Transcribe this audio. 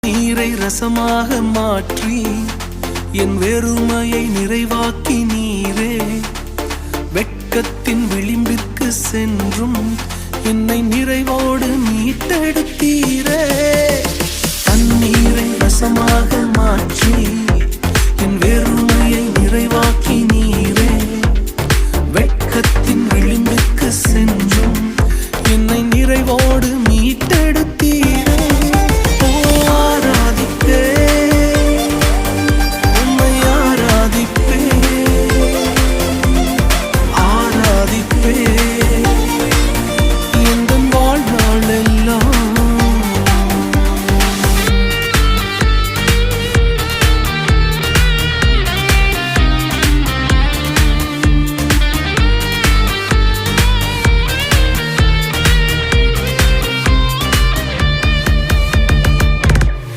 தண்ணீரை ரசமாக மாற்றி என் வெறுமையை நிறைவாக்கி நீரே. வெட்கத்தின் விளிம்பிற்கு சென்றும் என்னை நிறைவோடு மீட்டெடுத்தீரே. தண்ணீரை ரசமாக மாற்றி